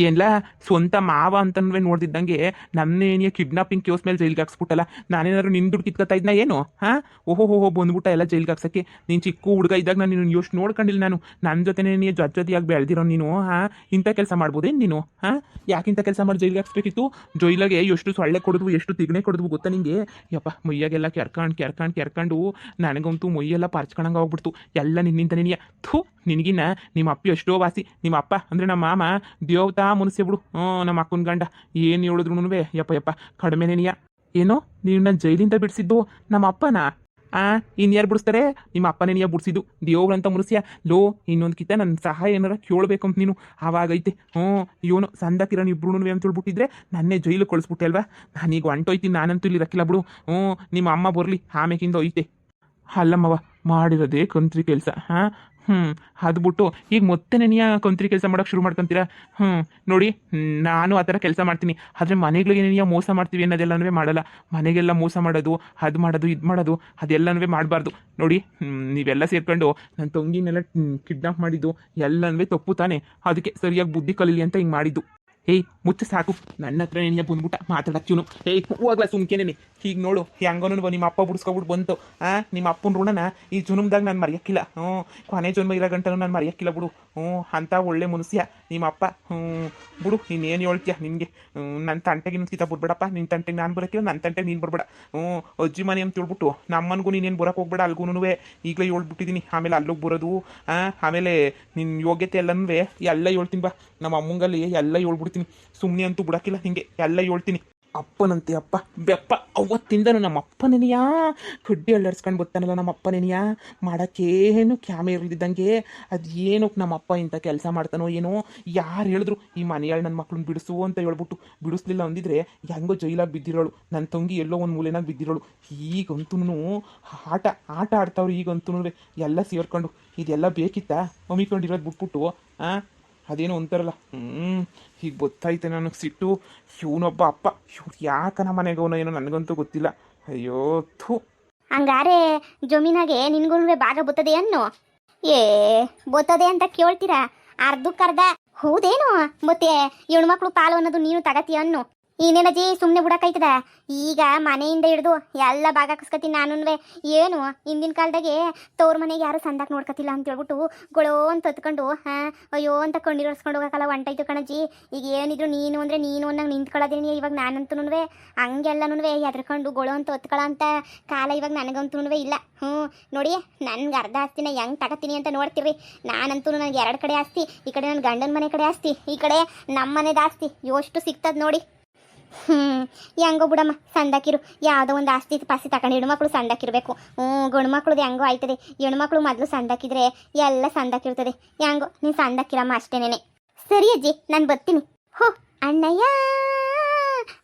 ಏನ್ಲ ಸ್ವಂತ ಮಾವ ಅಂತನ್ವೇ ನೋಡ್ದಿದ್ದಂಗೆ ನನ್ನೇನಿಯ kidnapping case ಮೇಲೆ ಜೈಲ್ಗೆ ಹಾಕ್ಸ್ಬಿಟ್ಟಲ್ಲ. ನಾನೇನಾದ್ರು ನಿನ್ ದುಡ್ಡು ಕಿತ್ಕೊತಾ ಇದ್ನ ಏನು? ಹಾಂ, ಓಹೋ ಬಂದ್ಬಿಟ್ಟ ಎಲ್ಲ ಜೈಲ್ಗೆ ಹಾಕ್ಸಕ್ಕೆ. ನೀನು ಚಿಕ್ಕ ಹುಡುಗ ಇದ್ದಾಗ ನಾನು ನೀನು ಎಷ್ಟು ನೋಡ್ಕೊಂಡಿಲ್ಲ. ನಾನು ನನ್ನ ಜೊತೆನೇ ನೀ ಜೊತೆಯಾಗಿ ಬೆಳೆದಿರೋ ನೀನು. ಹಾಂ, ಇಂಥ ಕೆಲಸ ಮಾಡ್ಬೋದೇನು ನೀನು? ಹಾಂ, ಯಾಕಿಂಥ ಕೆಲಸ ಮಾಡಿ ಜೈಲ್ಗೆ ಹಾಕ್ಸ್ಬೇಕಿತ್ತು? ಜೈಲಾಗೆ ಎಷ್ಟು ಸೊಳ್ಳೆ ಕೊಡಿದ್ವು, ಎಷ್ಟು ತಿಗಣೆ ಕೊಡಿದ್ವು ಗೊತ್ತಾ ನಿಂಗೆ? ಯಪ್ಪ, ಮೈಯಾಗೆಲ್ಲ ಕೆರ್ಕೊಂಡು ನನಗಂತೂ ಮೈಯೆಲ್ಲ ಪಾರ್ಚ್ಕೊಂಡಂಗೆ ಹೋಗ್ಬಿಡ್ತು ಎಲ್ಲ ನಿನ್ನಿಂತ ನಿನಗೆ. ಥೂ, ನಿನಗಿನ್ನ ನಿಮ್ಮ ಅಪ್ಪಿ ಎಷ್ಟೋ ವಾಸಿ. ನಿಮ್ಮ ಅಪ್ಪ ಅಂದರೆ ನಮ್ಮ ಮಾಮ ದೇವತಾ ಮನುಷ್ಯ ಬಿಡು. ನಮ್ಮ ಅಕ್ಕನ ಗಂಡ ಏನು ಹೇಳಿದ್ರು ಯಪ್ಪ ಕಡಿಮೆ ನೆನೆಯ. ಏನೋ ನೀವು ನನ್ನ ಜೈಲಿಂದ ಬಿಡಿಸಿದ್ದು ನಮ್ಮ ಅಪ್ಪನ? ಇನ್ಯಾರು ಬಿಡಿಸ್ತಾರೆ? ನಿಮ್ಮ ಅಪ್ಪನೇ ನೀಯ ಬಿಡಿಸಿದ್ದು. ದೇವ್ರಂತ ಮನುಷ್ಯ. ಲೋ, ಇನ್ನೊಂದು ಕಿತ್ತ ನನ್ನ ಸಹಾಯ ಏನಾರ ಕೇಳಬೇಕು ಅಂತ ನೀನು ಆವಾಗೈತೆ. ಇವನು ಸಂದಕಿರನ್ ಇಬ್ರು ಅಂತ ಹೇಳ್ಬಿಟ್ಟಿದ್ರೆ ನನ್ನೇ ಜೈಲು ಕಳಿಸ್ಬಿಟ್ಟೆ ಅಲ್ವಾ? ನಾನೀಗ ಹೊಂಟೋಯ್ತೀನಿ, ನಾನಂತೂ ಇಲ್ಲಿ ಇರಕ್ಕಿಲ್ಲ ಬಿಡು. ನಿಮ್ಮ ಅಮ್ಮ ಬರಲಿ ಆಮೇಕಿಂದ ಹೋಯ್ತೆ. ಅಲ್ಲಮ್ಮವ, ಮಾಡಿರೋದೇ ಕಂತ್ರಿ ಕೆಲಸ. ಅದು ಬಿಟ್ಟು ಈಗ ಮತ್ತೆ ನೆನೆಯ ಕಂತ್ರಿ ಕೆಲಸ ಮಾಡೋಕೆ ಶುರು ಮಾಡ್ಕೊತೀರಾ? ನೋಡಿ, ನಾನು ಆ ಥರ ಕೆಲಸ ಮಾಡ್ತೀನಿ, ಆದರೆ ಮನೆಗಳಿಗೆ ನೆನೆಯ ಮೋಸ ಮಾಡ್ತೀವಿ ಅನ್ನೋದೆಲ್ಲನೂ ಮಾಡಲ್ಲ. ಮನೆಗೆಲ್ಲ ಮೋಸ ಮಾಡೋದು, ಅದು ಮಾಡೋದು, ಇದು ಮಾಡೋದು ಅದೆಲ್ಲನೂ ಮಾಡಬಾರ್ದು. ನೋಡಿ, ನೀವೆಲ್ಲ ಸೇರ್ಕೊಂಡು ನನ್ನ ತಂಗಿನೆಲ್ಲ ಕಿಡ್ನಾಪ್ ಮಾಡಿದ್ದು ಎಲ್ಲನೂ ತಪ್ಪು ತಾನೆ. ಅದಕ್ಕೆ ಸರಿಯಾಗಿ ಬುದ್ಧಿ ಕಲೀಲಿ ಅಂತ ಹಿಂಗೆ ಮಾಡಿದ್ದು. ಏಯ್ ಮುಚ್ಚ ಸಾಕು, ನನ್ನ ಹತ್ರ ನೆನೆಯ ಬಂದ್ಬಿಟ್ಟ ಮಾತಾಡಕ್ಕಿವನು. ಏಯ್ ಹೋಗ್ಲಾ ಸುಮ್ಕೇನೆ. ಈಗ ನೋಡು ಹೆಂಗೋನು ನಿಮ್ಮ ಅಪ್ಪ ಬಿಡಿಸ್ಕೊಬಿಟ್ಟು ಬಂತು. ನಿಮ್ಮ ಅಪ್ಪನ ಋಣನ ಈ ಜನ್ಮದಾಗ ನಾನು ಮರೆಯೋಕ್ಕಿಲ್ಲ. ಕೊನೆ ಜನ್ಮ ಇರೋ ಗಂಟನೂ ನಾನು ಮರೆಯೋಕ್ಕಿಲ್ಲ ಬಿಡು. ಅಂಥ ಒಳ್ಳೆ ಮನುಷ್ಯ ನಿಮ್ಮ ಅಪ್ಪ. ಬಿಡು, ನೀನೇನು ಹೇಳ್ತೀಯ? ನಿನಗೆ ನನ್ನ ತಂಟೆಗೆ ಕಿತ್ತ ಬಿಡ್ಬೇಡಪ್ಪ. ನಿನ್ನ ತಂಟೆಗೆ ನಾನು ಬರೋಕ್ಕಿಲ್ಲ, ನನ್ನ ತಂಟೆಗೆ ನೀನು ಬರ್ಬೇಡ. ಅಜ್ಜಿ ಮನೆ ಅಂತ ಹೇಳ್ಬಿಟ್ಟು ನಮ್ಮನಿಗೂ ನೀನೇನು ಬರೋಕೆ ಹೋಗ್ಬೇಡ. ಅಲ್ಗೂ ಈಗಲೇ ಹೇಳ್ಬಿಟ್ಟಿದ್ದೀನಿ. ಆಮೇಲೆ ಅಲ್ಲೋಗಿ ಬರೋದು, ಆಮೇಲೆ ನಿನ್ನ ಯೋಗ್ಯತೆ ಎಲ್ಲನೂ ಎಲ್ಲ ಹೇಳ್ತೀನಿ ಬಾ. ನಮ್ಮ ಅಮ್ಮಂಗಲ್ಲಿ ಎಲ್ಲ ಹೇಳ್ಬಿಡ್ತೀನಿ. ಸುಮ್ಮನೆ ಅಂತೂ ಬಿಡೋಕ್ಕಿಲ್ಲ ನಿಂಗೆ, ಎಲ್ಲ ಹೇಳ್ತೀನಿ. ಅಪ್ಪನಂತೆ ಅಪ್ಪ ಬೆಪ್ಪ. ಅವತ್ತಿಂದನು ನಮ್ಮ ಅಪ್ಪನೇನಿಯಾ ಕಡ್ಡಿ ಅಳ್ಳಾಡ್ಸ್ಕೊಂಡು ಬರ್ತಾನಲ್ಲ ನಮ್ಮ ಅಪ್ಪನೇನಿಯಾ. ಮಾಡೋಕ್ಕೇನು ಕ್ಯಾಮೆ ಇರದಿದ್ದಂಗೆ ಅದು ಏನಕ್ಕೆ ನಮ್ಮ ಅಪ್ಪ ಇಂಥ ಕೆಲಸ ಮಾಡ್ತಾನೋ ಏನೋ. ಯಾರು ಹೇಳಿದ್ರು ಈ ಮನೆಯಾಳು ನನ್ನ ಮಕ್ಳನ್ನ ಬಿಡಿಸು ಅಂತ ಹೇಳ್ಬಿಟ್ಟು ಬಿಡಿಸ್ಲಿಲ್ಲ ಅಂದಿದ್ರೆ ಹೆಂಗೋ ಜೈಲಾಗಿ ಬಿದ್ದಿರೋಳು. ನನ್ನ ತಂಗಿ ಎಲ್ಲೋ ಒಂದು ಮೂಲೆನಾಗ ಬಿದ್ದಿರೋಳು. ಈಗಂತೂ ಆಟ ಆಡ್ತಾವ್ರು. ಈಗಂತೂ ಎಲ್ಲ ಸೇರ್ಕೊಂಡು ಇದೆಲ್ಲ ಬೇಕಿತ್ತಾ? ಮಮ್ಮಿಕೊಂಡಿರೋದು ಬಿಟ್ಬಿಟ್ಟು ಅದೇನೋ ಅಂತಾರಲ್ಲ. ಈಗ ಗೊತ್ತಾಯ್ತು ನನಗೆ ಸಿಟ್ಟು. ಇವನೊಬ್ಬ ಅಪ್ಪ, ಇವ್ರು ಯಾಕನ ಮನೆಗೆ ಅವನ ಏನೋ ನನಗಂತೂ ಗೊತ್ತಿಲ್ಲ. ಅಯ್ಯೋ ಥೂ. ಹಂಗಾರೆ ಜಮೀನಾಗೆ ನಿನ್ಗೂ ಭಾಗ ಬರ್ತದೆ ಅನ್ನೋ? ಬರ್ತದೆ ಅಂತ ಕೇಳ್ತೀರಾ? ಅರ್ಧಕ್ಕರ್ಧ ಹೌದೇನು? ಮತ್ತೆ ಹೆಣ್ಮಕ್ಳು ಪಾಲು ಅನ್ನೋದು ನೀನು ತಗತೀಯ ಅನ್ನೋ? ಇನ್ನೇನಜ್ಜಿ ಸುಮ್ಮನೆ ಬಿಡೋಕಾಯ್ತದ? ಈಗ ಮನೆಯಿಂದ ಹಿಡಿದು ಎಲ್ಲ ಭಾಗ ಹಾಕಿಸ್ಕೊತೀನಿ ನಾನು. ಏನು ಹಿಂದಿನ ಕಾಲದಾಗೆ ತವ್ರ ಮನೆಗೆ ಯಾರು ಸಂದಾಕ್ ನೋಡ್ಕೊತಿಲ್ಲ ಅಂತ ಹೇಳ್ಬಿಟ್ಟು ಗೊಳೋ ಅಂತ ಹೊತ್ಕೊಂಡು ಅಯ್ಯೋ ಅಂತ ಕಣ್ಣೀರ್ಸ್ಕೊಂಡು ಹೋಗಕ್ಕಲ್ಲ ಹೊಂಟಾಯ್ತು ಕಣಜ್ಜಿ. ಈಗ ಏನಿದ್ರು ನೀನು ಅಂದರೆ ನೀನು ಅನ್ನಂಗೆ ನಿಂತ್ಕೊಳ್ಳೋದೇನಿ. ಇವಾಗ ನಾನಂತೂ ಹಂಗೆಲ್ಲನೂ ಹೆದರ್ಕೊಂಡು ಗೊಳೋ ಅಂತ ಹೊತ್ಕೊಳ್ಳೋ ಅಂತ ಕಾಲ ಇವಾಗ ನನಗಂತೂ ಇಲ್ಲ. ನೋಡಿ, ನನ್ಗೆ ಅರ್ಧ ಆಸ್ತಿನ ಹೆಂಗೆ ತಗೋತೀನಿ ಅಂತ ನೋಡ್ತಿರ್ರಿ. ನಾನಂತೂ ನನಗೆ 2 ಕಡೆ ಆಸ್ತಿ. ಈ ಕಡೆ ನನ್ನ ಗಂಡನ ಮನೆ ಕಡೆ ಆಸ್ತಿ, ಈ ಕಡೆ ನಮ್ಮ ಮನೆದ ಆಸ್ತಿ. ಎಷ್ಟು ಸಿಗ್ತದೆ ನೋಡಿ. ಹೆಂಗೋ ಬಿಡಮ್ಮ, ಸಂದಾಕಿರು ಯಾವುದೋ ಒಂದು ಆಸ್ತಿ ಪಾಸ್ತಿ ತಗೊಂಡು ಹೆಣ್ಮಕ್ಳು ಸಂದಾಕಿರ್ಬೇಕು. ಗಂಡು ಮಕ್ಳದ್ದು ಹೆಂಗೋ ಆಯ್ತದೆ. ಹೆಣ್ಮಕ್ಳು ಮೊದಲು ಸಂದಾಕಿದ್ರೆ ಎಲ್ಲ ಸಂದಾಕಿರ್ತದೆ. ಹೆಂಗೋ ನೀನು ಸಂದಾಕಿರಮ್ಮ ಅಷ್ಟೇನೆ. ಸರಿ ಅಜ್ಜಿ, ನಾನು ಬರ್ತೀನಿ. ಅಣ್ಣಯ್ಯ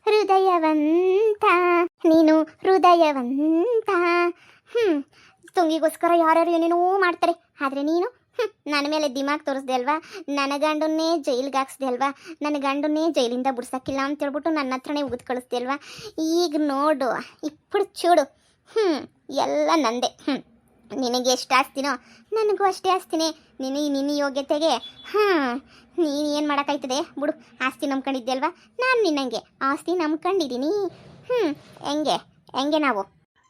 ಹೃದಯವಂತ, ನೀನು ಹೃದಯವಂತ. ತುಂಗಿಗೋಸ್ಕರ ಯಾರ್ಯಾರು ಏನೇನೋ ಮಾಡ್ತಾರೆ, ಆದರೆ ನೀನು ನನ್ನ ಮೇಲೆ ದಿಮಾಗ್ ತೋರಿಸ್ದೆ ಅಲ್ವಾ? ನನ್ನ ಗಂಡನ್ನೇ ಜೈಲಿಗೆ ಹಾಕ್ಸ್ದೆ ಅಲ್ವಾ? ನನ್ನ ಗಂಡನ್ನೇ ಜೈಲಿಂದ ಬಿಡ್ಸಕ್ಕಿಲ್ಲ ಅಂತ ಹೇಳ್ಬಿಟ್ಟು ನನ್ನ ಹತ್ರನೇ ಉಗಿದು ಕಳಿಸ್ದೆ ಅಲ್ವಾ? ಈಗ ನೋಡು, ఇప్పుడు ಚೂಡು. ಎಲ್ಲ ನಂದೆ. ನಿನಗೆ ಎಷ್ಟು ಆಸ್ತಿನೋ ನನಗೂ ಅಷ್ಟೇ ಆಸ್ತಿನೇ. ನಿನ್ನ ಯೋಗ್ಯತೆಗೆ ನೀನು ಏನು ಮಾಡೋಕ್ಕಾಯ್ತದೆ ಬಿಡು. ಆಸ್ತಿ ನಂಬ್ಕೊಂಡಿದ್ದೆ ಅಲ್ವಾ? ನಾನು ನಿನ್ನಂಗೆ ಆಸ್ತಿ ನಂಬ್ಕೊಂಡಿದ್ದೀನಿ. ಹೆಂಗೆ ನಾವು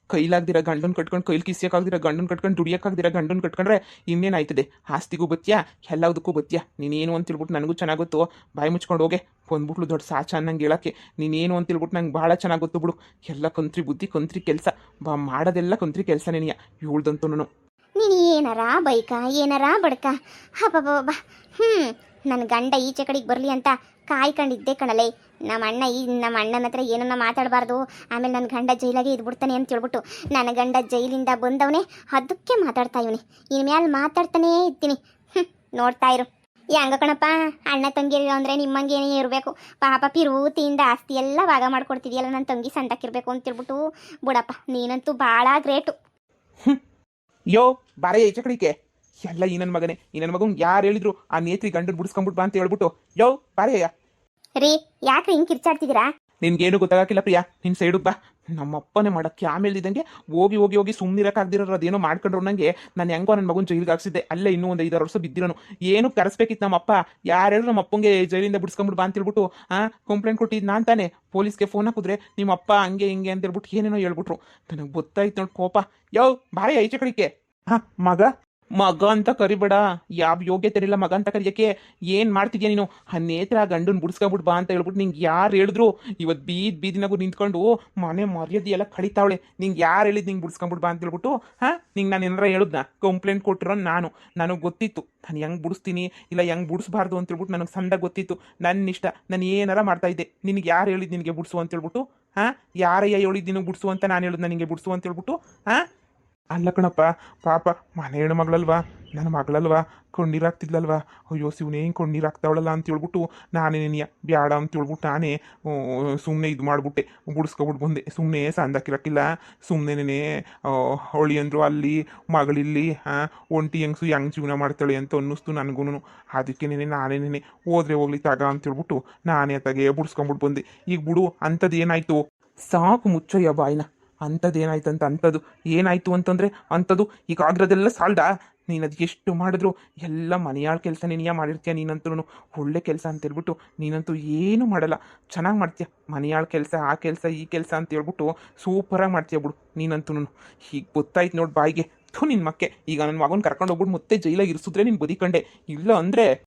ಕೈಲಾಗ್ದಿರ ಗಂಡನ ಕಟ್ಕೊಂಡು, ಕೈಲಿ ಕಿಸಿಯೋಕ್ಕಾಗ್ದಿರ ಗಂಡನ ಕಟ್ಕೊಂಡು, ದುಡಿಯೋಕ್ಕಾಗ್ದಿರ ಗಂಡನ ಕಟ್ಕೊಂಡ್ರೆ ಇನ್ನೇನಾಯ್ತದೆ? ಆಸ್ತಿಗೂ ಬತ್ತೀಯಾ, ಎಲ್ಲದಕ್ಕೂ ಬತ್ತೀಯಾ. ನೀನೇನು ಅಂತ ಹೇಳ್ಬಿಟ್ಟು ನನಗೂ ಚೆನ್ನಾಗಿ ಗೊತ್ತು. ಬಾಯಿ ಮುಚ್ಕೊಂಡು ಹೋಗೆ. ಬಂದ್ಬಿಟ್ಲು ದೊಡ್ಡ ಸಾಚ ಅನ್ನಂಗೆ ಹೇಳೋಕ್ಕೆ. ನೀನೇನು ಅಂತ ಹೇಳ್ಬಿಟ್ಟು ನಂಗೆ ಭಾಳ ಚೆನ್ನಾಗಿ ಗೊತ್ತು ಬಿಡು. ಎಲ್ಲ ಕಂತ್ರಿ ಬುದ್ಧಿ, ಕಂತ್ರಿ ಕೆಲಸ. ಮಾಡೋದೆಲ್ಲ ಕಂತ್ರಿ ಕೆಲಸ ನೆನೆಯ ಇವಳ್ದಂತೂ. ನೀನು ಏನಾರ ಬೈಕ, ಏನಾರ ಬಡ್ಕ, ಹಬ್ಬ. ನನ್ನ ಗಂಡ ಈಚೆ ಕಡೆಗೆ ಬರಲಿ ಅಂತ ಕಾಯ್ಕೊಂಡಿದ್ದೆ ಕಣಲೇ. ನಮ್ಮ ಅಣ್ಣನ ಹತ್ರ ಏನನ್ನ ಮಾತಾಡಬಾರ್ದು. ಆಮೇಲೆ ನನ್ನ ಗಂಡ ಜೈಲಾಗೆ ಇದ್ಬಿಡ್ತಾನೆ ಅಂತ ಹೇಳ್ಬಿಟ್ಟು ನನ್ನ ಗಂಡ ಜೈಲಿಂದ ಬಂದವನೇ ಅದಕ್ಕೆ ಮಾತಾಡ್ತಾ ಇವನಿ. ಇನ್ಮೇಲೆ ಮಾತಾಡ್ತಾನೇ ಇರ್ತೀನಿ. ನೋಡ್ತಾ ಇರು. ಹೆಂಗ ಕಣಪ್ಪ, ಅಣ್ಣ ತಂಗಿರು ಅಂದರೆ ನಿಮ್ಮಂಗೇನೇ ಇರಬೇಕು. ಪಾಪ ಪಿರುತಿಯಿಂದ ಆಸ್ತಿ ಎಲ್ಲ ಭಾಗ ಮಾಡ್ಕೊಡ್ತಿದ್ಯಲ್ಲ. ನನ್ನ ತಂಗಿ ಸಂದಕ್ಕಿರ್ಬೇಕು ಅಂತ ಹೇಳ್ಬಿಟ್ಟು. ಬಿಡಪ್ಪ, ನೀನಂತೂ ಭಾಳ ಗ್ರೇಟು. ಯೋ ಬಾರೇ ಈಚೆ ಕಡಿಕೆ. ಎಲ್ಲ ಈ ನನ್ನ ಮಗನೇ. ಈ ನನ್ನ ಮಗನ್ ಯಾರು ಹೇಳಿದ್ರು ಆ ನೇತ್ರಿ ಗಂಡನ ಬಿಡಿಸ್ಕೊಂಡ್ಬಿಟ್ಟು ಬಾ ಅಂತ ಹೇಳ್ಬಿಟ್ಟು. ಯೋ ಬಾರೇ. ರೀ, ಯಾಕ್ರಿ ಹಿಂಗೆ ಕಿರ್ಚಾಡ್ತಿದ್ದೀರಾ? ನಿನ್ಗೇನು ಗೊತ್ತಾಗಕ್ಕಿಲ್ಲ ಪ್ರಿಯಾ. ನಿನ್ನ ಸೈಡುಗೆ ಬಾ. ನಮ್ಮಪ್ಪನೇ ಮಾಡಕ್ಕೆ ಆಮೇಲೆ ಇದ್ದಂಗೆ ಹೋಗಿ ಹೋಗಿ ಹೋಗಿ ಸುಮ್ಮನಿರಕ್ಕಾಗ್ದಿರೋರು ಅದೇನೋ ಮಾಡ್ಕೊಂಡ್ರು ನನಗೆ ನಾನು ಹೆಂಗೋ ನನ್ನ ಮಗನ ಜೈಲಿಗೆ ಹಾಕ್ಸಿದ್ದೆ ಅಲ್ಲೇ ಇನ್ನೂ ಒಂದು 5-6 ವರ್ಷ ಬಿದ್ದಿರೋನು ಏನು ಕರೆಸ್ಬೇಕಿತ್ತು ನಮ್ಮಪ್ಪ ಯಾರು ಹೇಳಿದ್ರು ನಮ್ಮ ಅಪ್ಪಂಗೆ ಜೈಲಿಂದ ಬಿಡಿಸ್ಕೊಂಬಿಟ್ಟು ಬಾ ಅಂತ ಹೇಳ್ಬಿಟ್ಟು ಕಂಪ್ಲೇಂಟ್ ಕೊಟ್ಟಿದ್ದು ನಾನು ತಾನೇ ಪೊಲೀಸ್ಗೆ ಫೋನ್ ಹಾಕಿದ್ರೆ ನಿಮ್ಮ ಅಪ್ಪ ಹಂಗೆ ಹಿಂಗೆ ಅಂತ ಹೇಳ್ಬಿಟ್ಟು ಏನೇನೋ ಹೇಳ್ಬಿಟ್ರು ನನಗೆ ಗೊತ್ತಾಯ್ತು ನೋಡಿ ಕೋಪ ಬಾರಿ ಐಚೆ ಕಡಿಕೆ ಮಗ ಅಂತ ಕರಿಬೇಡ ಯಾವ ಯೋಗ್ಯತೆ ಇರಲಿಲ್ಲ ಮಗ ಅಂತ ಕರಿಯಕ್ಕೆ ಏನು ಮಾಡ್ತಿದ್ಯಾ ನೀನು ಆ ನೇತ್ರ ಆ ಗಂಡನ ಬಿಡಿಸ್ಕೊಂಬಿಟ್ಟು ಬಾ ಅಂತ ಹೇಳ್ಬಿಟ್ಟು ನಿಂಗೆ ಯಾರು ಹೇಳಿದ್ರು ಇವತ್ತು ಬೀದಿನಾಗೂ ನಿಂತ್ಕೊಂಡು ಮನೆ ಮರ್ಯಾದೆ ಎಲ್ಲ ಕಳಿತಾವಳೆ ನಿಂಗೆ ಯಾರು ಹೇಳಿದ್ ನಿಂಗೆ ಬಿಡಿಸ್ಕೊಂಬಿಟ್ಟು ಬಾ ಅಂತ ಹೇಳ್ಬಿಟ್ಟು ನಿಂಗೆ ನಾನು ಏನಾರ ಹೇಳಿದ್ನ ಕಂಪ್ಲೇಂಟ್ ಕೊಟ್ಟಿರೋ ನನಗೆ ಗೊತ್ತಿತ್ತು ನಾನು ಹೆಂಗೆ ಬಿಡಿಸ್ತೀನಿ ಇಲ್ಲ ಹೆಂಗೆ ಬಿಡಿಸ್ಬಾರ್ದು ಅಂತ ಹೇಳ್ಬಿಟ್ಟು ನನಗೆ ಸಂದ ಗೊತ್ತಿತ್ತು ನನ್ನ ಇಷ್ಟ ನಾನು ಏನಾರ ಮಾಡ್ತಾ ಇದ್ದೆ ನಿನಗೆ ಯಾರು ಹೇಳಿದ್ ನಿನಗೆ ಬಿಡಿಸು ಅಂತ ಹೇಳ್ಬಿಟ್ಟು ಯಾರಯ್ಯ ಹೇಳಿದ್ ನಿನಗೆ ಬಿಡಿಸು ಅಂತ ನಾನು ಹೇಳಿದ್ ನನಗೆ ಬಿಡಿಸು ಅಂತ ಹೇಳ್ಬಿಟ್ಟು ಅಲ್ಲ ಕಣಪ್ಪ ಪಾಪ ಮನೆ ಹೆಣ್ಣು ಮಗಳಲ್ವಾ ನನ್ನ ಮಗಳಲ್ವಾ ಕಣ್ಣೀರಾಗ್ತಿದ್ಲಲ್ವಾ ಅಯ್ಯೋ ಶಿವನೇ ಕಣ್ಣೀರಾಗ್ತಾವಳಲ್ಲ ಅಂತ ಹೇಳ್ಬಿಟ್ಟು ನಾನೇ ನೆನೆಯ ಬ್ಯಾಡ ಅಂತ ಹೇಳ್ಬಿಟ್ಟು ನಾನೇ ಸುಮ್ಮನೆ ಇದು ಮಾಡಿಬಿಟ್ಟೆ ಬಿಡಿಸ್ಕೊಬಿಟ್ಟು ಬಂದೆ ಸುಮ್ಮನೆ ಸಂದಕ್ಕಿರಕ್ಕಿಲ್ಲ ಸುಮ್ಮನೆ ಅವಳಿ ಅಂದರು ಅಲ್ಲಿ ಮಗಳಿಲ್ಲಿ ಒಂಟಿ ಹೆಂಗ್ಸು ಹೆಂಗೆ ಜೀವನ ಮಾಡ್ತಾಳೆ ಅಂತ ಅನ್ನಿಸ್ತು ನನಗೂ ಅದಕ್ಕೆ ನಾನೇ ಹೋದ್ರೆ ಹೋಗ್ಲಿ ತಗ ಅಂತ ಹೇಳ್ಬಿಟ್ಟು ನಾನೇ ಅತ್ತಾಗೆ ಬಿಡಿಸ್ಕೊಂಬಿಟ್ಟು ಬಂದೆ ಈಗ ಬಿಡು ಅಂಥದ್ದು ಏನಾಯಿತು ಸಾಕು ಮುಚ್ಚಯ್ಯ ಬಾಯ್ನ ಅಂಥದ್ದು ಏನಾಯ್ತಂತ ಅಂಥದ್ದು ಏನಾಯಿತು ಅಂತಂದರೆ ಅಂಥದ್ದು ಈಗ ಆಗಿರೋದೆಲ್ಲ ಸಾಲ್ದ ನೀನು ಅದು ಎಷ್ಟು ಮಾಡಿದ್ರು ಎಲ್ಲ ಮನೆಯಾಳ ಕೆಲಸ ನೀನು ಮಾಡಿರ್ತೀಯ ನೀನಂತೂ ಒಳ್ಳೆ ಕೆಲಸ ಅಂತ ಹೇಳ್ಬಿಟ್ಟು ನೀನಂತೂ ಏನೂ ಮಾಡಲ್ಲ ಚೆನ್ನಾಗಿ ಮಾಡ್ತೀಯ ಮನೆಯಾಳ ಕೆಲಸ ಆ ಕೆಲಸ ಈ ಕೆಲಸ ಅಂತ ಹೇಳ್ಬಿಟ್ಟು ಸೂಪರಾಗಿ ಮಾಡ್ತೀಯ ಬಿಡು ನೀನಂತೂ ಈಗ ಗೊತ್ತಾಯ್ತು ನೋಡಿ ಬಾಯಿಗೆ ನಿನ್ನ ಮಕ್ಕೆ ಈಗ ನನ್ನ ಮಗನ ಕರ್ಕೊಂಡು ಹೋಗ್ಬಿಟ್ಟು ಮತ್ತೆ ಜೈಲಾಗಿ ಇರಿಸಿದ್ರೆ ನೀನು ಬದಿಕಂಡೆ ಇಲ್ಲ ಅಂದರೆ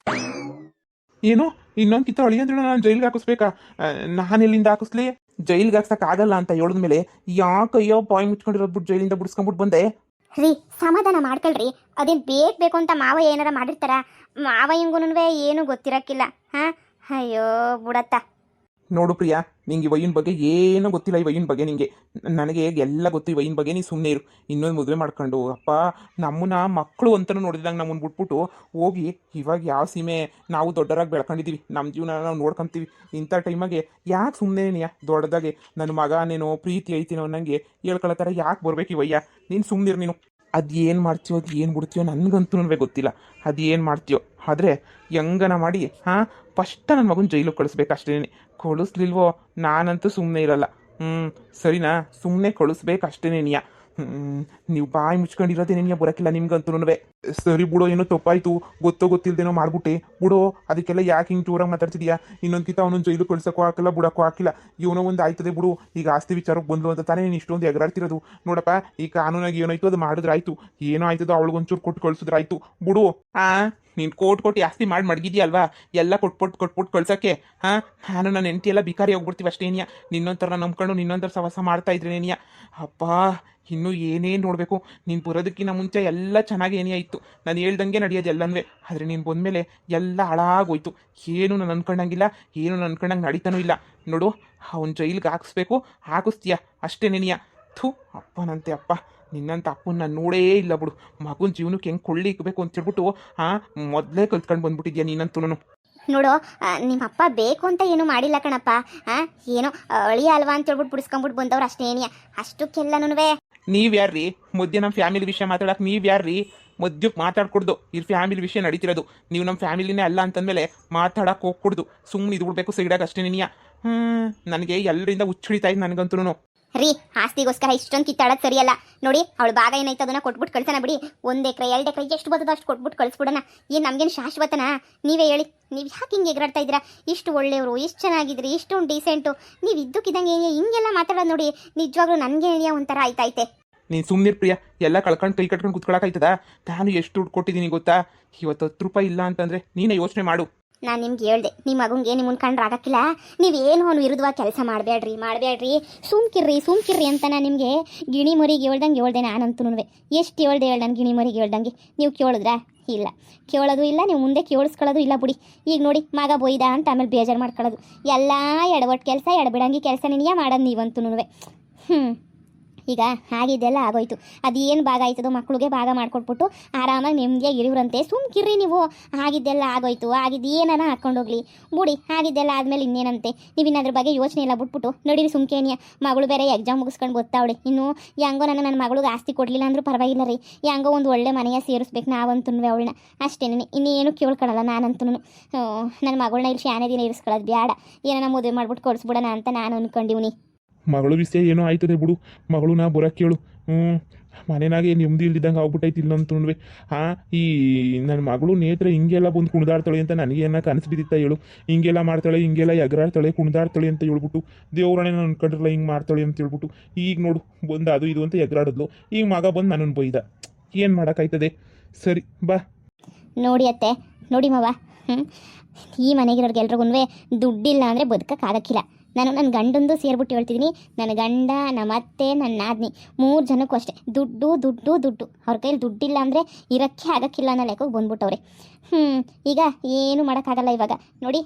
ಏನು ಇನ್ನೊಂದು ಕಿತ್ತ ಅಳಿ ಅಂದ್ರೆ ನಾನು ಜೈಲಿಗೆ ಹಾಕಿಸ್ಬೇಕಾ ನಾನು ಎಲ್ಲಿಂದ ಹಾಕಿಸ್ಲಿ ಜೈಲಿಗೆ ಹಾಕ್ಸಕ್ಕಾಗಲ್ಲ ಅಂತ ಹೇಳಿದ್ಮೇಲೆ ಯಾಕಯ್ಯೋ ಬಾಯಿ ಮುಚ್ಕೊಂಡಿರೋದು ಬಿಟ್ಟು ಜೈಲಿಂದ ಬಿಡಿಸ್ಕೊಂಡ್ಬಿಟ್ಟು ಬಂದೆ ರೀ ಸಮಾಧಾನ ಮಾಡ್ಕೊಳ್ರಿ ಅದೇನು ಬೇಕು ಅಂತ ಮಾವ ಏನಾರ ಮಾಡಿರ್ತಾರ ಮಾವ ಹಿಂಗೂ ಏನು ಗೊತ್ತಿರಕ್ಕಿಲ್ಲ ಅಯ್ಯೋ ಬುಡತ್ತ ನೋಡು ಪ್ರಿಯಾ ನಿಂಗೆ ವೈನ್ ಬಗ್ಗೆ ಏನೂ ಗೊತ್ತಿಲ್ಲ ಈ ವೈನ್ ಬಗ್ಗೆ ನಿಂಗೆ ನನಗೆ ಎಲ್ಲ ಗೊತ್ತು ಈ ವೈನ್ ಬಗ್ಗೆ ನೀ ಸುಮ್ಮನೆ ಇರು ಇನ್ನೊಂದು ಮದುವೆ ಮಾಡ್ಕೊಂಡು ಅಪ್ಪ ನಮ್ಮನ್ನ ಮಕ್ಕಳು ಅಂತಲೂ ನೋಡಿದಂಗೆ ನಮ್ಮನ್ನು ಬಿಟ್ಬಿಟ್ಟು ಹೋಗಿ ಇವಾಗ ಯಾವ ಸೀಮೆ ನಾವು ದೊಡ್ಡರಾಗಿ ಬೆಳ್ಕೊಂಡಿದ್ದೀವಿ ನಮ್ಮ ಜೀವನ ನಾವು ನೋಡ್ಕೊತೀವಿ ಇಂಥ ಟೈಮಾಗೆ ಯಾಕೆ ಸುಮ್ಮನೆ ನೀಯ ದೊಡ್ಡದಾಗೆ ನನ್ನ ಮಗನೇನೋ ಪ್ರೀತಿ ಐತಿನೋ ಅನ್ನಂಗೆ ಹೇಳ್ಕೊಳ್ಳೋ ಯಾಕೆ ಬರ್ಬೇಕು ಇವಯ್ಯ ನೀನು ಸುಮ್ಮನಿರು ನೀನು ಅದು ಏನು ಮಾಡ್ತೀಯೋ ಅದು ಏನು ಬಿಡ್ತೀಯೋ ನನಗಂತೂ ಗೊತ್ತಿಲ್ಲ ಅದು ಏನು ಮಾಡ್ತೀಯೋ ಆದರೆ ಹೆಂಗನ ಮಾಡಿ ಫಸ್ಟ್ ನನ್ನ ಮಗನ ಜೈಲಿಗೆ ಕಳಿಸ್ಬೇಕು ಅಷ್ಟೇ ಕಳಿಸ್ಲಿಲ್ವೋ ನಾನಂತೂ ಸುಮ್ಮನೆ ಇರಲ್ಲ ಸರಿನಾ ಸುಮ್ಮನೆ ಕಳಿಸ್ಬೇಕು ಅಷ್ಟೇ ನೀಯ ನೀವು ಬಾಯಿ ಮುಚ್ಕೊಂಡಿರೋದೇ ನೀನು ಬರೋಕ್ಕಿಲ್ಲ ನಿಮ್ಗಂತೂ ಸರಿ ಬಿಡೋ ಏನೋ ತಪ್ಪಾಯ್ತು ಗೊತ್ತಿಲ್ದೇನೋ ಮಾಡ್ಬಿಟ್ಟೆ ಬಿಡೋ ಅದಕ್ಕೆಲ್ಲ ಯಾಕೆ ಹಿಂಗೆ ಜೋರಾಗಿ ಮಾತಾಡ್ತಿದ್ಯಾ ಇನ್ನೊಂದ್ಕಿಂತ ಅವನೊಂದು ಜೈಲು ಕಳ್ಸೋಕ್ಕೂ ಹಾಕಲ್ಲ ಬಿಡೋಕ್ಕೂ ಹಾಕಿಲ್ಲ ಇವನೋ ಒಂದು ಆಯ್ತದೆ ಬಿಡು ಈಗ ಆಸ್ತಿ ವಿಚಾರಕ್ಕೆ ಬಂದು ಅಂತ ತಾನೇ ನೀನು ಇಷ್ಟೊಂದು ಎಗರಾಡ್ತಿರೋದು ನೋಡಪ್ಪ ಈ ಕಾನೂನಾಗಿ ಏನಾಯ್ತು ಅದು ಮಾಡಿದ್ರಾಯ್ತು ಏನೋ ಆಯ್ತದೋ ಅವಳಿಗೊಂಚೂರು ಕೊಟ್ಟು ಕಳ್ಸಿದ್ರಾಯ್ತು ಬಿಡು ನೀನು ಕೋಟಿ ಆಸ್ತಿ ಮಾಡಿ ಮಡಗಿದ್ಯಲ್ವಾ ಎಲ್ಲ ಕೊಟ್ಬಿಟ್ಟು ಕಳ್ಸೋಕ್ಕೆ ನಾನು ನನ್ನ ಹೆಂಡತಿ ಎಲ್ಲ ಬಿಕಾರಿ ಹೋಗ್ಬಿಡ್ತೀವಿ ಅಷ್ಟೇನಿಯ ನಿನ್ನೊಂಥರ ನಂಬ್ಕೊಂಡು ನಿನ್ನೊಂಥರ ಸವಾಸ ಮಾಡ್ತಾ ಇದ್ರೇನೇನಿಯ ಅಪ್ಪ ಇನ್ನೂ ಏನೇನು ನೋಡಬೇಕು ನೀನು ಬರೋದಕ್ಕಿಂತ ಮುಂಚೆ ಎಲ್ಲ ಚೆನ್ನಾಗಿ ಏನೇ ಆಯಿತು ನಾನು ಹೇಳ್ದಂಗೆ ನಡೆಯೋದು ಎಲ್ಲನೂ ಆದರೆ ನೀನು ಬಂದಮೇಲೆ ಎಲ್ಲ ಹಾಳಾಗೋಯ್ತು ಏನು ನಾನು ಅನ್ಕೊಂಡಂಗಿಲ್ಲ ಏನು ನಾನು ಅನ್ಕೊಂಡಂಗೆ ನಡೀತಾನೂ ಇಲ್ಲ ನೋಡು ಅವ್ನು ಜೈಲಿಗೆ ಹಾಕಿಸ್ತೀಯ ಅಷ್ಟೇ ನೆನೆಯ ಅಪ್ಪನಂತೆ ಅಪ್ಪ ನಿನ್ನಂತ ಅಪ್ಪನ ನಾನು ನೋಡೇ ಇಲ್ಲ ಬಿಡು ಮಗನ ಜೀವನಕ್ಕೆ ಹೆಂಗೆ ಕೊಳ್ಳಿ ಇಕ್ಬೇಕು ಅಂತ ಹೇಳ್ಬಿಟ್ಟು ಮೊದಲೇ ಕಲ್ತ್ಕೊಂಡು ಬಂದ್ಬಿಟ್ಟಿದ್ಯಾ ನೀನಂತೂ ನೋಡು ನಿಮ್ಮ ಅಪ್ಪ ಬೇಕು ಅಂತ ಏನು ಮಾಡಿಲ್ಲ ಕಣಪ್ಪ ಏನೋ ಅಳಿಯ ಅಲ್ವಾ ಅಂತ ಹೇಳ್ಬಿಟ್ಟು ಬಿಡಿಸ್ಕೊಂಬಿಟ್ಟು ಬಂದವ್ರು ಅಷ್ಟೇನಿಯ ಅಷ್ಟಕ್ಕೆಲ್ಲನೂ ನೀವು ಯಾರ್ರೀ ಮಧ್ಯೆ ನಮ್ಮ ಫ್ಯಾಮಿಲಿ ವಿಷಯ ಮಾತಾಡಕ್ಕೆ ನೀವು ಯಾರ್ರೀ ಮಧ್ಯಕ್ಕೆ ಮಾತಾಡ್ಕೊಡ್ದು ಇವ್ರ ಫ್ಯಾಮಿಲಿ ವಿಷಯ ನಡೀತಿರೋದು ನೀವು ನಮ್ಮ ಫ್ಯಾಮಿಲಿನೇ ಅಲ್ಲ ಅಂತಂದಮೇಲೆ ಮಾತಾಡಕ್ಕೆ ಹೋಗ್ಕೊಡ್ದು ಸುಮ್ಮನೆ ಇದು ಬಿಡ್ಬೇಕು ಸೈಡಾಗ ಅಷ್ಟೇ ನೀನಿಯ ನನಗೆ ಎಲ್ಲರಿಂದ ಹುಚ್ಚಿಡಿತಾ ಇದ್ದು ನನಗಂತೂ ರೀ ಆಸ್ತಿಗೋಸ್ಕರ ಇಷ್ಟೊಂದು ಕಿತ್ತಾಡೋದು ಸರಿಯಲ್ಲ ನೋಡಿ ಅವಳು ಭಾಗ ಏನಾಯ್ತು ಅದನ್ನ ಕೊಟ್ಬಿಟ್ಟು ಕಳ್ಸೋಣ ಬಿಡಿ 1 ಎಕರೆ 2 ಎಕರೆ ಎಷ್ಟು ಬರ್ತದೋ ಅಷ್ಟು ಕೊಟ್ಬಿಟ್ಟು ಕಳಿಸ್ಬಿಡೋಣ ಏನು ನಮಗೇನು ಶಾಶ್ವತನಾ ನೀವೇ ಹೇಳಿ ನೀವು ಯಾಕೆ ಹಿಂಗೆ ಎಗರಾಡ್ತಾ ಇದ್ದೀರಾ ಇಷ್ಟು ಒಳ್ಳೆಯವರು ಇಷ್ಟು ಚೆನ್ನಾಗಿದ್ರಿ ಇಷ್ಟೊಂದು ಡೀಸೆಂಟು ನೀವು ಇದ್ದಕ್ಕಿದ್ದಂಗೆ ಹಿಂಗೆಲ್ಲ ಮಾತಾಡೋದು ನೋಡಿ ನಿಜವಾಗ್ಲೂ ನನಗೆ ಒಂಥರ ಆಯ್ತೈತೆ ನೀನು ಸುಮ್ಮನಿರ್ ಪ್ರಿಯ ಎಲ್ಲ ಕಳ್ಕೊಂಡು ಕೈ ಕಟ್ಕೊಂಡು ಕುತ್ಕೊಳಕಾಯ್ತದ ನಾನು ಎಷ್ಟು ದುಡ್ಡು ಕೊಟ್ಟಿದ್ದೀನಿ ಗೊತ್ತಾ ಇವತ್ತು 10 ರೂಪಾಯಿ ಇಲ್ಲ ಅಂತಂದರೆ ನೀನೇ ಯೋಚನೆ ಮಾಡು ನಾನು ನಿಮ್ಗೆ ಹೇಳ್ದೆ ನಿಮ್ಮ ಮಗುಂಗೆ ನಿಮ್ಮನ್ನು ಕಂಡ್ರೆ ಆಗಕ್ಕಿಲ್ಲ ನೀವೇನು ಅವನು ವಿರುದ್ಧವಾಗಿ ಕೆಲಸ ಮಾಡಬೇಡ್ರಿ ಸುಮ್ಕಿರ್ರಿ ಅಂತ ನಾನು ನಿಮಗೆ ಗಿಣಿ ಮರಿಗೆ ಹೇಳ್ದೆ ನಾನಂತೂ ಎಷ್ಟು ಹೇಳ್ದೆ ನಾನು ಗಿಣಿ ಮರಿಗೆ ಹೇಳ್ದಂಗೆ ನೀವು ಕೇಳಿದ್ರಾ ಇಲ್ಲ ಕೇಳೋದು ಇಲ್ಲ ನೀವು ಮುಂದೆ ಕೇಳಿಸ್ಕೊಳ್ಳೋದು ಇಲ್ಲ ಬಿಡಿ ಈಗ ನೋಡಿ ಮಗ ಬೊಯ್ದ ಅಂತ ಆಮೇಲೆ ಬೇಜಾರು ಮಾಡ್ಕೊಳ್ಳೋದು ಎಲ್ಲ ಎಡವಟ್ಟು ಕೆಲಸ ಎಡಬಿಡಂಗಿ ಕೆಲಸ ನಿನಗೆ ಮಾಡೋದು ನೀವಂತೂ ಈಗ ಆಗಿದ್ದೆಲ್ಲ ಆಗೋಯ್ತು ಅದು ಏನು ಭಾಗ ಆಯ್ತದೋ ಮಕ್ಕಳಿಗೆ ಭಾಗ ಮಾಡಿಕೊಟ್ಬಿಟ್ಟು ಆರಾಮಾಗಿ ನೆಮ್ಮದಿಯಾಗಿ ಇರಿವ್ರಂತೆ ಸುಮ್ಕಿರ್ರಿ ನೀವು ಆಗಿದ್ದೆಲ್ಲ ಆಗೋಯ್ತು ಆಗಿದ್ದು ಏನಾನ ಹಾಕ್ಕೊಂಡೋಗ್ಲಿ ಬುಡಿ ಆಗಿದ್ದೆಲ್ಲ ಆದಮೇಲೆ ಇನ್ನೇನಂತೆ ನೀವು ಇನ್ನು ಅದ್ರ ಬಗ್ಗೆ ಯೋಚನೆ ಎಲ್ಲ ಬಿಟ್ಬಿಟ್ಟು ನೋಡಿರಿ ಸುಮ್ಕೇನಿಯ ಮಗಳು ಬೇರೆ ಎಕ್ಸಾಮ್ ಮುಗಿಸ್ಕೊಂಡು ಗೊತ್ತಾವಳೆ ಇನ್ನು ಹೆಂಗೋ ನನ್ನ ಮಗಳಿಗೆ ಆಸ್ತಿ ಕೊಡಲಿಲ್ಲ ಅಂದರೂ ಪರವಾಗಿಲ್ಲ ರೀ ಹೆಂಗೋ ಒಂದು ಒಳ್ಳೆ ಮನೆಯ ಸೇರಿಸ್ಬೇಕು ನಾವಂತೂ ಅವಳನ್ನ ಅಷ್ಟೇನೆ ಇನ್ನೇನು ಕೇಳ್ಕೊಳ್ಳಲ್ಲ ನಾನಂತೂ ನನ್ನ ಮಗಳನ್ನ ಇಲ್ಲಿ ಶಾನೆ ದಿನ ಇರಿಸ್ಕೊಳ್ಳೋದು ಬೇಡ ಏನಾನ ಮದುವೆ ಮಾಡ್ಬಿಟ್ಟು ಕೊಡಿಸ್ಬಿಡೋಣ ಅಂತ ನಾನು ಅಂದ್ಕೊಂಡಿವ್ನಿ ಮಗಳು ವಿಷಯ ಏನೋ ಆಯ್ತದೆ ಬಿಡು, ಮಗಳನ್ನ ಬರೋಕ್ಕೆ ಕೇಳು. ಮನೆನಾಗೆ ನೆಮ್ಮದಿ ಇಲ್ದಿದ್ದಂಗೆ ಆಗ್ಬಿಟ್ಟೈತಿ ಇಲ್ಲಂತುಣ್ವೆ. ಈ ನನ್ನ ಮಗಳು ನೇತ್ರ ಹಿಂಗೆಲ್ಲ ಬಂದು ಕುಣಿದಾಡ್ತಾಳೆ ಅಂತ ನನಗೆ ಏನೋ ಕನಸು ಬಿದ್ದಿತ್ತ ಹೇಳು. ಹಿಂಗೆಲ್ಲ ಮಾಡ್ತಾಳೆ, ಹಿಂಗೆಲ್ಲ ಎಗರಾಡ್ತಾಳೆ, ಕುಣಿದಾಡ್ತಾಳೆ ಅಂತ ಹೇಳ್ಬಿಟ್ಟು ದೇವ್ರನೇ ನಾನು ಅನ್ಕೊಂಡಿರಲ್ಲ ಹಿಂಗೆ ಮಾಡ್ತಾಳೆ ಅಂತ ಹೇಳ್ಬಿಟ್ಟು. ಈಗ ನೋಡು ಬಂದು ಅದು ಇದು ಅಂತ ಎಗರಾಡಿದ್ಲು. ಈಗ ಮಗ ಬಂದು ನನ್ನನ್ನು ಬೈದ. ಏನು ಮಾಡೋಕ್ಕಾಯ್ತದೆ? ಸರಿ ಬಾ. ನೋಡಿ ಅತ್ತೆ, ನೋಡಿ ಮಾವ, ಈ ಮನೆಗಿರೋರ್ಗೆಲ್ರಿಗೂ ದುಡ್ಡಿಲ್ಲ ಅಂದರೆ ಬದುಕೋಕ್ಕಾಗಕ್ಕಿಲ್ಲ. ನಾನು ನನ್ನ ಗಂಡಂದು ಸೇರ್ಬಿಟ್ಟು ಹೇಳ್ತಿದ್ದೀನಿ. ನನ್ನ ಗಂಡ, ನಮ್ಮ ಅತ್ತೆ, ನನ್ನ ನಾದಿನಿ 3 ಜನಕ್ಕೂ ಅಷ್ಟೇ ದುಡ್ಡು ದುಡ್ಡು ದುಡ್ಡು. ಅವ್ರ ಕೈಲಿ ದುಡ್ಡಿಲ್ಲ ಅಂದರೆ ಇರೋಕ್ಕೆ ಆಗಕ್ಕಿಲ್ಲ ಅನ್ನೋ ಲೆಕ್ಕಕ್ಕೆ ಬಂದ್ಬಿಟ್ಟವ್ರೆ. ಈಗ ಏನು ಮಾಡೋಕ್ಕಾಗಲ್ಲ ಇವಾಗ. ನೋಡಿ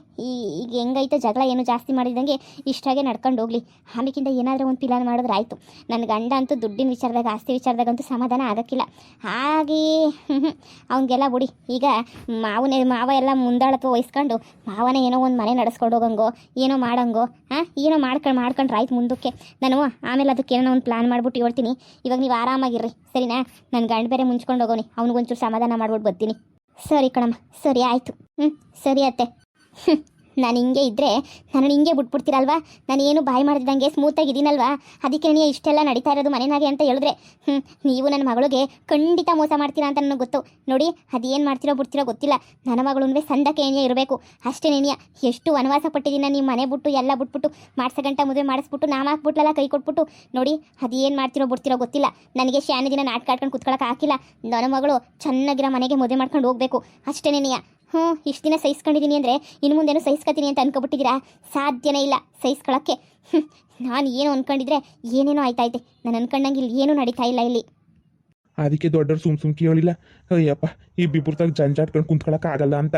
ಈಗ ಹೆಂಗೈತೆ ಜಗಳ ಏನು ಜಾಸ್ತಿ ಮಾಡಿದಂಗೆ ಇಷ್ಟಾಗೆ ನಡ್ಕೊಂಡು ಹೋಗಲಿ. ಆಮೇಕಿಂದ ಏನಾದರೂ ಒಂದು ಪ್ಲಾನ್ ಮಾಡಿದ್ರೆ ಆಯಿತು. ನನ್ನ ಗಂಡ ಅಂತೂ ದುಡ್ಡಿನ ವಿಚಾರದಾಗ, ಆಸ್ತಿ ವಿಚಾರದಾಗಂತೂ ಸಮಾಧಾನ ಆಗೋಕ್ಕಿಲ್ಲ. ಹಾಗೇ ಅವನಿಗೆಲ್ಲ ಬಿಡಿ. ಈಗ ಮಾವ ಎಲ್ಲ ಮುಂದಾಳತ್ವ ವಹಿಸ್ಕೊಂಡು ಮಾವನೇ ಏನೋ ಒಂದು ಮನೆ ನಡೆಸ್ಕೊಂಡು ಹೋಗಂಗೋ, ಏನೋ ಮಾಡಂಗೋ, ಏನೋ ಮಾಡ್ಕೊಂಡ್ರೆ ಆಯ್ತು ಮುಂದಕ್ಕೆ. ನಾನು ಆಮೇಲೆ ಅದಕ್ಕೆ ಏನೋ ಒಂದು ಪ್ಲಾನ್ ಮಾಡ್ಬಿಟ್ಟು ಹೇಳ್ತೀನಿ. ಇವಾಗ ನೀವು ಆರಾಮಾಗಿರ್ರಿ, ಸರಿನಾ? ನನ್ನ ಗಂಡ ಬೇರೆ ಮುಂಚ್ಕೊಂಡು ಹೋಗೋನಿ, ಅವ್ನಿಗೊಂಚೂರು ಸಮಾಧಾನ ಮಾಡ್ಬಿಟ್ಟು ಬರ್ತೀನಿ. ಸರಿ ಕಣಮ್ಮ, ಸರಿ ಆಯಿತು. ಸರಿ ಅತ್ತೆ. ನಾನು ಹಿಂಗೆ ಇದ್ದರೆ ನಾನು ಹಿಂಗೆ ಬಿಟ್ಬಿಡ್ತೀರಲ್ವಾ? ನಾನು ಏನು ಬಾಯಿ ಮಾಡಿದಂಗೆ ಸ್ಮೂತಾಗಿದ್ದೀನಲ್ವಾ? ಅದಕ್ಕೆ ನೀವು ಇಷ್ಟೆಲ್ಲ ನಡೀತಾ ಇರೋದು ಮನೆನಾಗೆ ಅಂತ ಹೇಳಿದ್ರೆ ನೀವು ನನ್ನ ಮಗಳಿಗೆ ಖಂಡಿತ ಮೋಸ ಮಾಡ್ತೀರಾ ಅಂತ ನನಗೆ ಗೊತ್ತು. ನೋಡಿ ಅದೇನು ಮಾಡ್ತಿರೋ ಬಿಡ್ತಿರೋ ಗೊತ್ತಿಲ್ಲ. ನನ್ನ ಮಗಳು ಸಂದಕ್ಕೆ ಏನೇ ಇರಬೇಕು ಅಷ್ಟೇ. ನೇನಿಯ ಎಷ್ಟು ವನವಾಸ ಪಟ್ಟಿದ್ದೀನ, ನೀವು ಮನೆ ಬಿಟ್ಟು ಎಲ್ಲ ಬಿಟ್ಬಿಟ್ಟು ಮಾಡ್ಸಗಂಟ ಮದುವೆ ಮಾಡಿಸ್ಬಿಟ್ಟು ನಾಮ ಹಾಕ್ಬಿಟ್ಲಲ್ಲ, ಕೈ ಕೊಟ್ಬಿಟ್ಟು. ನೋಡಿ ಅದೇನು ಮಾಡ್ತಿರೋ ಬಿಡ್ತಿರೋ ಗೊತ್ತಿಲ್ಲ. ನನಗೆ ಶಾನೆ ದಿನ ನಾಟಕ ಆಡ್ಕೊಂಡು ಕುತ್ಕೊಳ್ಳೋಕೆ ಹಾಕಿಲ್ಲ. ನನ್ನ ಮಗಳು ಚೆನ್ನಾಗಿರೋ ಮನೆಗೆ ಮದುವೆ ಮಾಡ್ಕೊಂಡು ಹೋಗಬೇಕು ಅಷ್ಟೇ ನೇನಿಯ. ಇಷ್ಟು ದಿನ ಸಹಿಸ್ಕೊಂಡಿದ್ದೀನಿ ಅಂದರೆ ಇನ್ನು ಮುಂದೇನು ಸಹಿಸ್ಕೊತೀನಿ ಅಂತ ಅನ್ಕೊಬಿಟ್ಟಿದ್ದೀರಾ? ಸಾಧ್ಯನೇ ಇಲ್ಲ ಸಹಿಸ್ಕೊಳ್ಳೋಕ್ಕೆ. ನಾನು ಏನು ಅಂದ್ಕೊಂಡಿದ್ರೆ ಏನೇನೋ ಆಯ್ತಾಯ್ತೆ. ನಾನು ಅನ್ಕೊಂಡಂಗೆ ಇಲ್ಲಿ ಏನೂ ನಡೀತಾ ಇಲ್ಲ ಇಲ್ಲಿ. ಅದಕ್ಕೆ ದೊಡ್ಡವ್ರು ಸುಮ್ ಕೇಳಿಲ್ಲ. ಅಯ್ಯಪ್ಪ ಈ ಬಿಬ್ಬುರ್ತಾಗ ಜಂಜಾಟ್ಕೊಂಡು ಕುಂತ್ಕೊಳ್ಳೋಕ್ಕಾಗಲ್ಲ ಅಂತ.